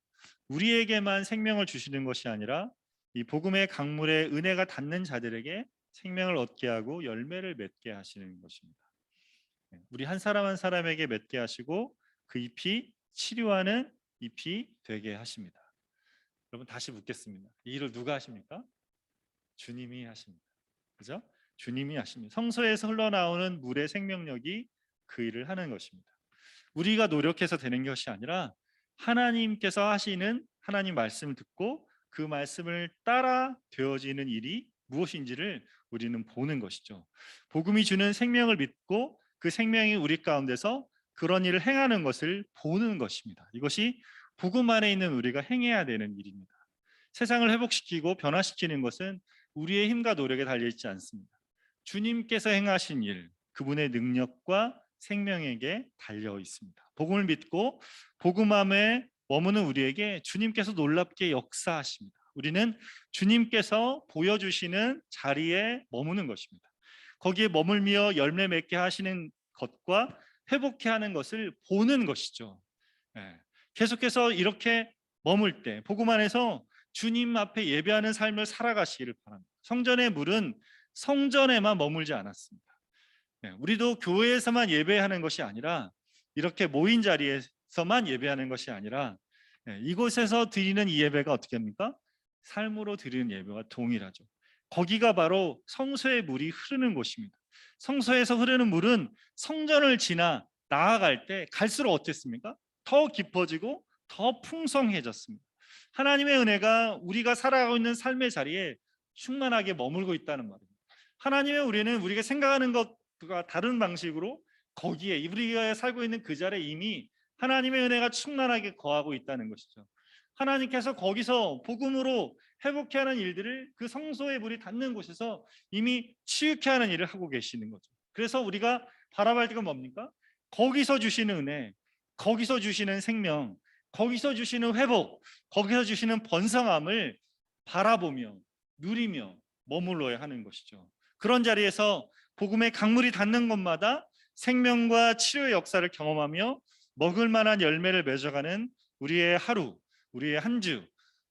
우리에게만 생명을 주시는 것이 아니라 이 복음의 강물에 은혜가 닿는 자들에게 생명을 얻게 하고 열매를 맺게 하시는 것입니다. 우리 한 사람 한 사람에게 맺게 하시고 그 잎이 치료하는 잎이 되게 하십니다. 여러분, 다시 묻겠습니다. 이 일을 누가 하십니까? 주님이 하십니다. 그죠? 주님이 하십니다. 성소에서 흘러나오는 물의 생명력이 그 일을 하는 것입니다. 우리가 노력해서 되는 것이 아니라 하나님께서 하시는 하나님 말씀을 듣고 그 말씀을 따라 되어지는 일이 무엇인지를 우리는 보는 것이죠. 복음이 주는 생명을 믿고 그 생명이 우리 가운데서 그런 일을 행하는 것을 보는 것입니다. 이것이 복음 안에 있는 우리가 행해야 되는 일입니다. 세상을 회복시키고 변화시키는 것은 우리의 힘과 노력에 달려있지 않습니다. 주님께서 행하신 일, 그분의 능력과 생명에게 달려 있습니다. 복음을 믿고 복음 안에 머무는 우리에게 주님께서 놀랍게 역사하십니다. 우리는 주님께서 보여주시는 자리에 머무는 것입니다. 거기에 머물며 열매 맺게 하시는 것과 회복케 하는 것을 보는 것이죠. 계속해서 이렇게 머물 때 복음 안에서 주님 앞에 예배하는 삶을 살아가시기를 바랍니다. 성전의 물은 성전에만 머물지 않았습니다. 우리도 교회에서만 예배하는 것이 아니라 이렇게 모인 자리에서만 예배하는 것이 아니라 이곳에서 드리는 이 예배가 어떻게 합니까? 삶으로 드리는 예배와 동일하죠. 거기가 바로 성소의 물이 흐르는 곳입니다. 성소에서 흐르는 물은 성전을 지나 나아갈 때 갈수록 어땠습니까? 더 깊어지고 더 풍성해졌습니다. 하나님의 은혜가 우리가 살아가고 있는 삶의 자리에 충만하게 머물고 있다는 말입니다. 하나님의 우리는 우리가 생각하는 것과 다른 방식으로 거기에 우리가 살고 있는 그 자리에 이미 하나님의 은혜가 충만하게 거하고 있다는 것이죠. 하나님께서 거기서 복음으로 회복케 하는 일들을 그 성소의 물이 닿는 곳에서 이미 치유케 하는 일을 하고 계시는 거죠. 그래서 우리가 바라볼 때가 뭡니까? 거기서 주시는 은혜, 거기서 주시는 생명, 거기서 주시는 회복, 거기서 주시는 번성함을 바라보며 누리며 머물러야 하는 것이죠. 그런 자리에서 복음의 강물이 닿는 곳마다 생명과 치료의 역사를 경험하며 먹을 만한 열매를 맺어가는 우리의 하루, 우리의 한 주,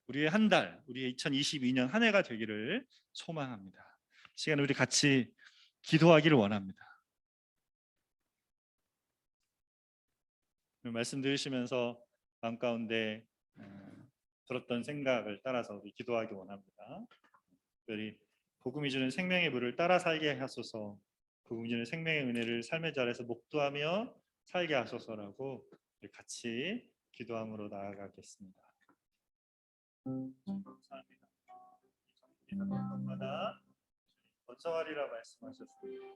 우리의 한 달, 우리의 2022년 한 해가 되기를 소망합니다. 이 시간 우리 같이 기도하기를 원합니다. 말씀 들으시면서 마음 가운데 들었던 생각을 따라서 우리 기도하기 원합니다. 특별히 복음이 주는 생명의 물을 따라 살게 하소서, 복음이 주는 생명의 은혜를 삶의 자리에서 목도하며 살게 하소서라고 우리 같이 기도함으로 나아가겠습니다. 감사합니다. 이 것마다 번성하리라 말씀하셨습니다.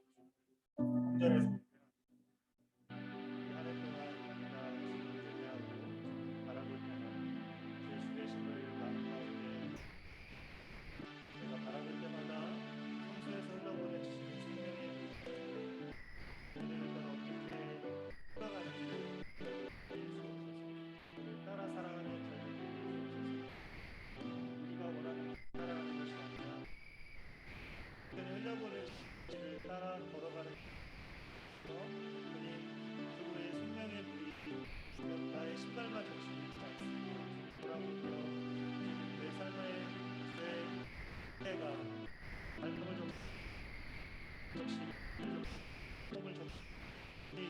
공전에서 따라 걸어가는 그분의 생명의 물이 나의 신발만 적시지 않습니다. 돌아보며 내 삶의 내 해가 발품을 적시 몸을 적시 이미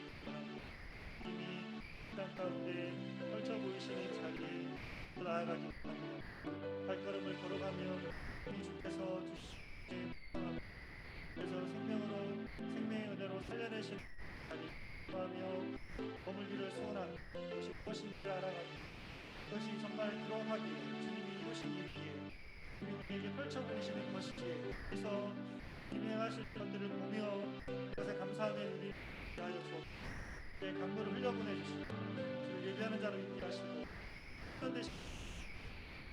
땅 가운데 펼쳐 보이시는 자리에 나아가기 합니다. 발걸음을 걸어가며 이 주께서 주시는 그래서 생명으로 생명의 은혜로 살려내신 자리 구하며 머물기를 소원하는 것이 무엇인지 알아가고 그것이 정말 그러하기에 주님이 이루신 일이기에 우리에게 펼쳐보이시는 것이기에 그래서 임행하실 것들을 보며 그것에 감사하며 우리 하여 주옵소서. 내 강물을 흘려보내주시고 주를 예배하는 자로 있게 하시고 현대시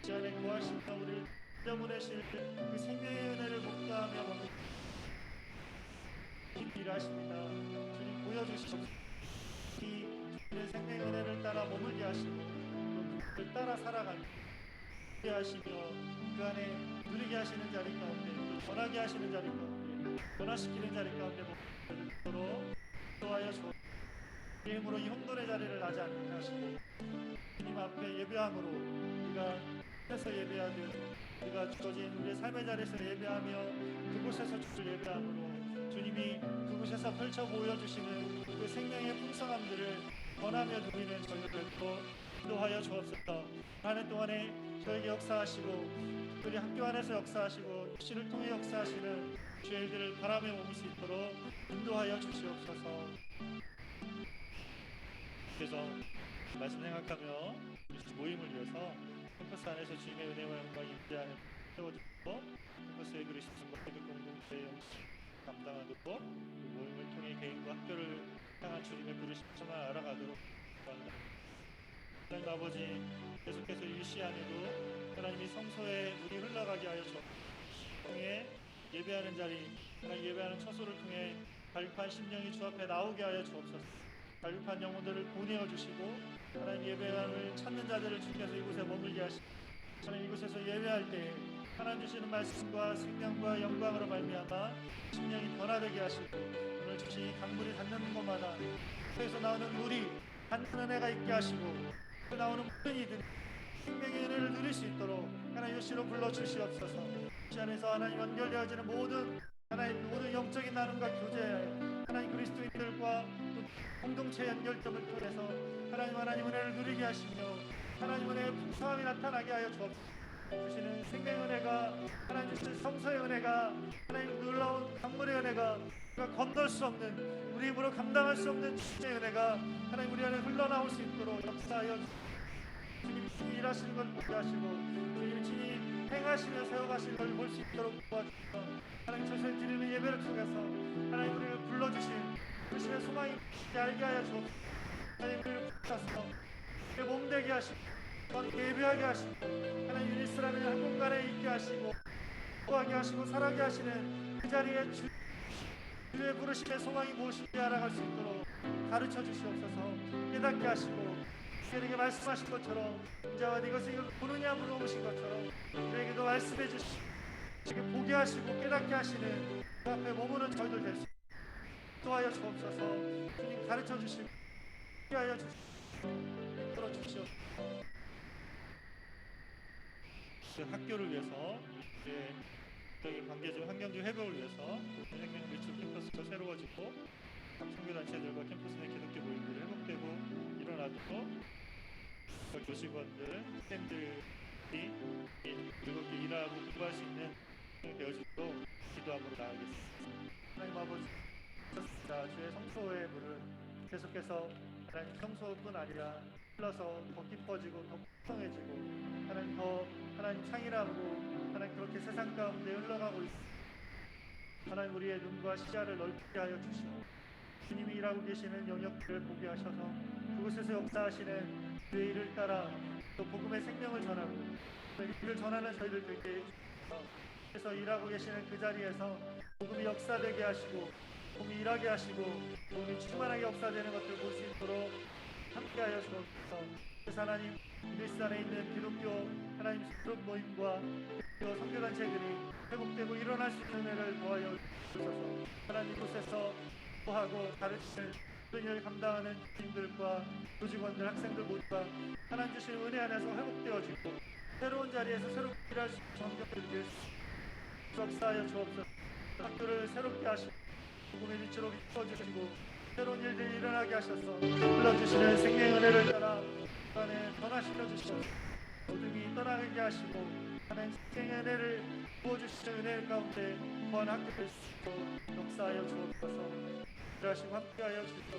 안에 구하시며 우리를 흘려보내실 그 생명의 은혜를 목도하며 머물기 일하십니다. 주님 보여주시옵소서. 이 주님의 생명의 은혜를 따라 머물게 하시고 그 따라 살아가게 하시며 그 안에 누리게 하시는 자리 가운데 변하게 하시는 자리 가운데 변화시키는 자리 가운데 머물도록 도와여 주옵소서. 힘으로 이 혼돈의 자리를 나지 않게 하시고 주님 앞에 예배함으로 우리가 해서 예배하듯 우리가 주어진 우리의 삶의 자리에서 예배하며 그곳에서 주를 예배함으로 주님이 그곳에서 펼쳐 보여주시는 그 생명의 풍성함들을 권하며 누리는 저희들도 인도하여 주옵소서. 한 해 동안에 저에게 역사하시고 우리 학교 안에서 역사하시고 육신을 통해 역사하시는 주의 일들을 바라며 머물 수 있도록 인도하여 주시옵소서. 그래서 말씀 생각하며 모임을 위해서 캠퍼스 안에서 주님의 은혜와 영광 임재하는 세워주고 캠퍼스의 그리스도 공동체의 감당하고 모임을 통해 개인과 학교를 향한 주님의 부르심을 정말 알아가도록 합니다. 하나님 아버지 계속해서 이 시간에도 하나님이 성소에 물이 흘러가게 하여 통해 예배하는 자리 하나님 예배하는 처소를 통해 갈급한 심령이 주 앞에 나오게 하여 주옵소서. 갈급한 영혼들을 보내어 주시고 하나님 예배함을 찾는 자들을 주께서 이곳에 머물게 하시고 하나님 이곳에서 예배할 때 하나님 주시는 말씀과 생명과 영광으로 말미암아 심령이 변화되게 하시고 오늘 주신 강물이 닿는 곳마다 그에서 나오는 물이 닿는 은혜가 있게 하시고 그 나오는 모든 이들이 생명의 은혜를 누릴 수 있도록 하나님 요시로 불러주시옵소서. 이 안에서 하나님 연결되어지는 모든 하나님 모든 영적인 나눔과 교제 하나님 그리스도인들과 공동체 연결점을 통해서 하나님 은혜를 누리게 하시며 하나님 은혜의 풍성함이 나타나게 하여 주옵소서. 주시는 생명의 은혜가, 하나님 주신 성서의 은혜가, 하나님 놀라운 강물의 은혜가, 우리가 건널 수 없는, 우리 힘으로 감당할 수 없는 주님의 은혜가 하나님 우리 안에 흘러나올 수 있도록 역사하여 주님 친히 일하시는 걸 보게 하시고 주님 친히 행하시며 세워가시는 걸 볼 수 있도록 도와주셔서 하나님 저희를 드리는 예배를 통해서 하나님 우리를 불러주신 주님의 소망이 알게 하여 주옵소서. 하나님 우리를 부르셔서 우리의 몸되게 하시고 예배하게 하시고 하나님 유니스라는 한 공간에 있게 하시고 구하게 하시고 살아게 하시는 그 자리에 주의 부르심의 소망이 무엇인지 알아갈 수 있도록 가르쳐 주시옵소서. 깨닫게 하시고 우리에게 말씀하신 것처럼 인자와 이것을 보느냐 물어보신 것처럼 우리에게도 말씀해 주시고 우리에게 보게 하시고 깨닫게 하시는 그 앞에 머무는 저희들 될 수 있도록 도와여 주옵소서. 주님 가르쳐 주시고 하여 주시고 들어 주시옵소서. 학교를 위해서 관계적 환경적 회복을 위해서 생명 밀집 캠퍼스가 새로워지고 선교단체들과 캠퍼스 내 기독교 모임들이 회복되고 일어나도록 교직원들, 학생들이 즐겁게 일하고 공부할 수 있는 되어지도록 기도함으로 나아가겠습니다. 하나님 아버지, 주의 성소의 물은 계속해서 하나님 성소뿐 아니라 흘러서 더 깊어지고 더 풍성해지고 하나님 창이라고 하나님 그렇게 세상 가운데 흘러가고 있습니다. 하나님 우리의 눈과 시야를 넓게 하여 주시고 주님이 일하고 계시는 영역들을 보게 하셔서 그곳에서 역사하시는 그의 일을 따라 또 복음의 생명을 전하고 그 일을 전하는 저희들 되게 해서 일하고 계시는 그 자리에서 복음이 역사되게 하시고 복음이 일하게 하시고 복음이 충만하게 역사되는 것들을 볼 수 있도록 함께하여 주옵소서. 그래서 하나님 그리스 안에 있는 기독교 하나님 그룹 모임과 선교단체들이 회복되고 일어날 수 있는 은혜를 도와여 주셔서 하나님 곳에서 하고 가르치는 그런 일을 감당하는 주님들과 교직원들, 학생들 모두가 하나님 주시는 은혜 안에서 회복되어지고 새로운 자리에서 새롭게 일할 수 있는 환경을 될 수 역사하여 주옵소서. 학교를 새롭게 하시고 복음의 빛으로 비춰주시고 새로운 일들이 일어나게 하셔서 불러주시는 생명의 은혜를 따라 안에 변화시켜 주시고 어둠이 떠나게 하시고 하나님 생명의 은혜를 부어주시는 은혜 가운데 거한 학교 될 수 있도록 역사하여 주옵소서. 일하시고 함께하여 주옵소서.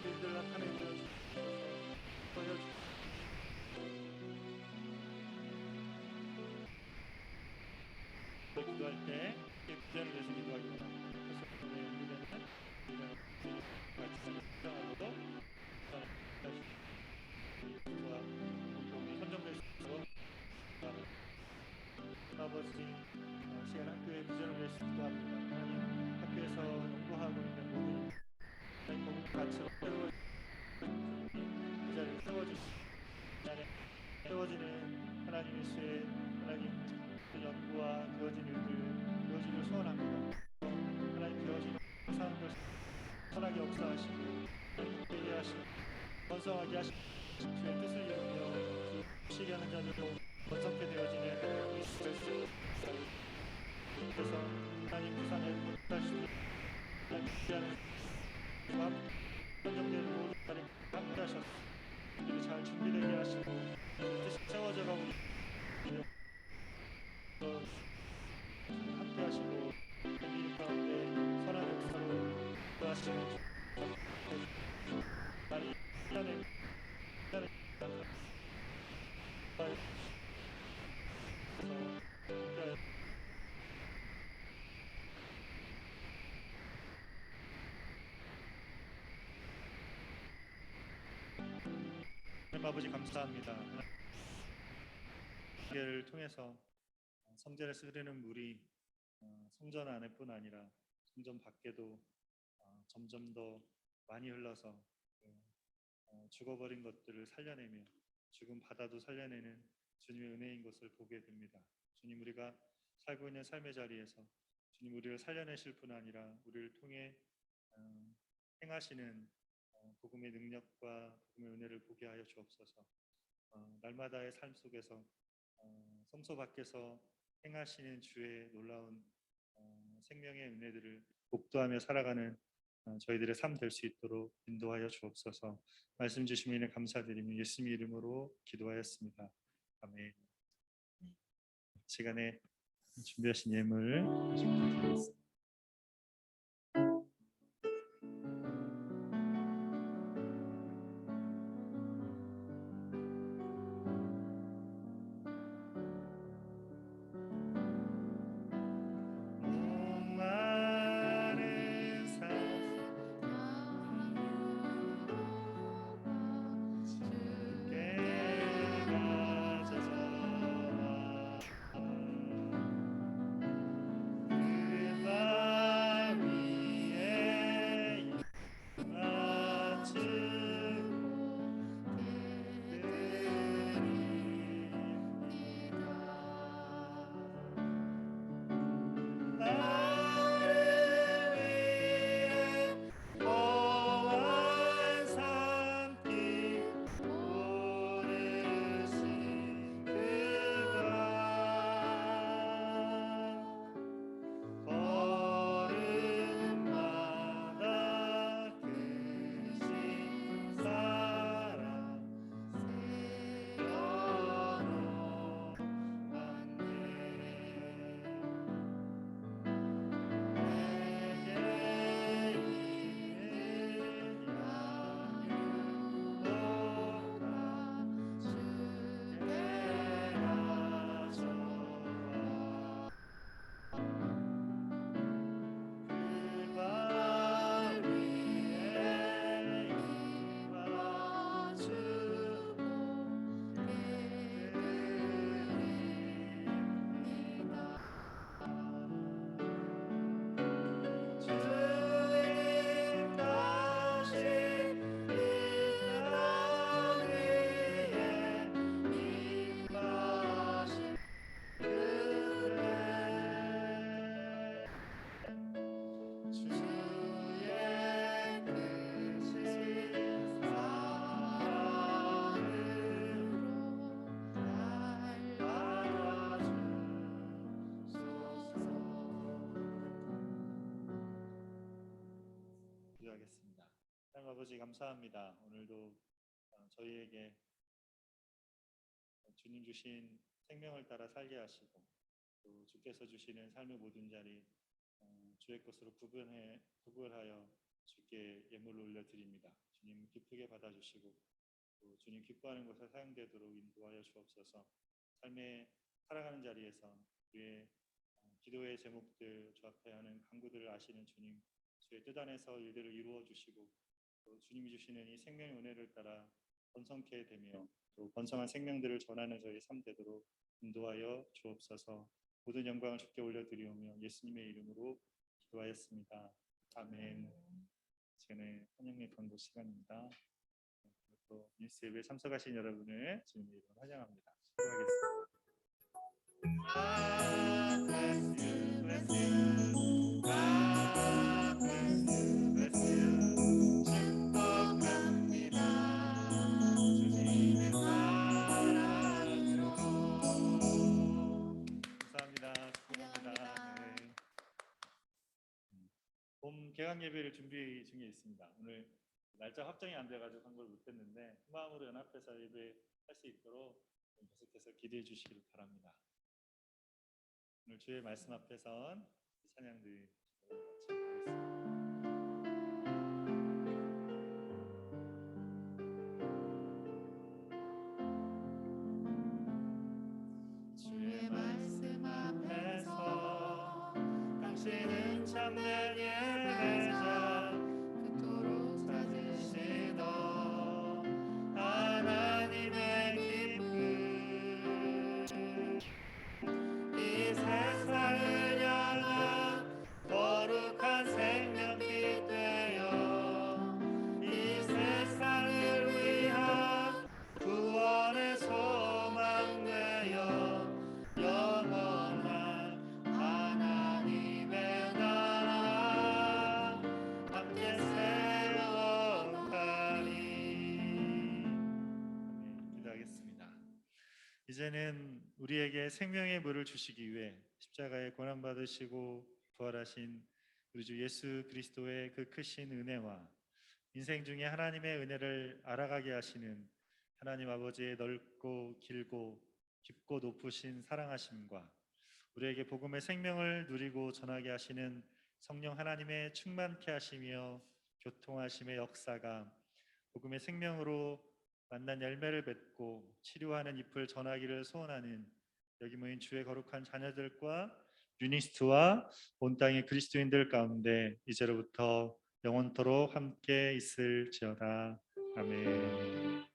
일들 나타내며 주옵소서. 기도할 때 기도하는 것을 기도하기 바랍니다. 선정될 수 있도록 아버지 시간 학교의 비전을 위해서 기도합니다. 하나님 학교에서 연구하고 있는 모든 복음 가치로 그 자리를 세워주시고 세워지는 하나님의 수의 하나님 그 연구와 되어진 일을 소원합니다. 하나님 되어진 사람들 선하게 역사하시고 되게 하시고 번성하게 하시고 주의 뜻을 이루며 주시게 하는 자들로 번성케 되어지는 하나님의 수를 그래서 하나님 부산에 못하시고 하나님 주시하는 주와 선정되는 모든 자리 함께 하셔서 우리 잘 준비되게 하시고 뜻이 채워져 가고 함께 하시고 우리 가운데 선한 역사로 하시는 나를 시간에 아버지 감사합니다. 를 통해서 성전에서 흐르는 물이 성전 안에뿐 아니라 성전 밖에도 점점 더 많이 흘러서 죽어버린 것들을 살려내며 죽은 바다도 살려내는 주님의 은혜인 것을 보게 됩니다. 주님, 우리가 살고 있는 삶의 자리에서 주님 우리를 살려내실 뿐 아니라 우리를 통해 행하시는 복음의 능력과 복음의 은혜를 보게 하여 주옵소서. 날마다의 삶 속에서 성소 밖에서 행하시는 주의 놀라운 생명의 은혜들을 복도하며 살아가는 저희들의 삶 될 수 있도록 인도하여 주옵소서. 말씀 주신 일에 감사드리며 예수님 이름으로 기도하였습니다. 아멘. 시간에 준비하신 예물 드리겠습니다. 기도하겠습니다. 하나님 아버지 감사합니다. 오늘도 저희에게 주님 주신 생명을 따라 살게 하시고 또 주께서 주시는 삶의 모든 자리 주의 것으로 구별하여 주께 예물로 올려드립니다. 주님 기쁘게 받아주시고 또 주님 기뻐하는 곳에 사용되도록 인도하여 주옵소서. 삶의 살아가는 자리에서 주의 기도의 제목들 주 앞에 하는 간구들을 아시는 주님, 주의 뜻 안에서 일들을 이루어 주시고 또 주님이 주시는 이 생명의 은혜를 따라 번성케 되며 또 번성한 생명들을 전하는 저희 삶 되도록 인도하여 주옵소서. 모든 영광을 주께 올려드리오며 예수님의 이름으로 기도하였습니다. 아멘. 시간에 환영의 강도 시간입니다. 또 뉴스 예배에 참석하신 여러분을 주님의 이름으로 환영합니다. 기도하겠습니다. 봄 개강 예배를 준비 중에 있습니다. 오늘 날짜 확정이 안 돼가지고 한 걸 못했는데 마음으로 연합해서 예배할 수 있도록 계속해서 기도해 주시길 바랍니다. 오늘 주의 말씀 앞에선 찬양들 같이 하겠습니다. 주의 말씀 앞에서 당신은 참된 예배자 그토록 찾으시던 하나님의 기쁨 이 세상을 향한 거룩한 생명빛 되어 이 세상을 위한 구원의 소망 되어 영원한 하나님의 나라 함께 세워가리. 기도하겠습니다. 이제는 우리에게 생명의 물을 주시기 위해 십자가에 고난 받으시고 부활하신 우리 주 예수 그리스도의 그 크신 은혜와 인생 중에 하나님의 은혜를 알아가게 하시는 하나님 아버지의 넓고 길고 깊고 높으신 사랑하심과 우리에게 복음의 생명을 누리고 전하게 하시는 성령 하나님의 충만케 하시며 교통하심의 역사가 복음의 생명으로 만난 열매를 맺고 치료하는 잎을 전하기를 소원하는 여기 모인 주의 거룩한 자녀들과 유니스트와 온 땅의 그리스도인들 가운데 이제로부터 영원토록 함께 있을지어다. 아멘.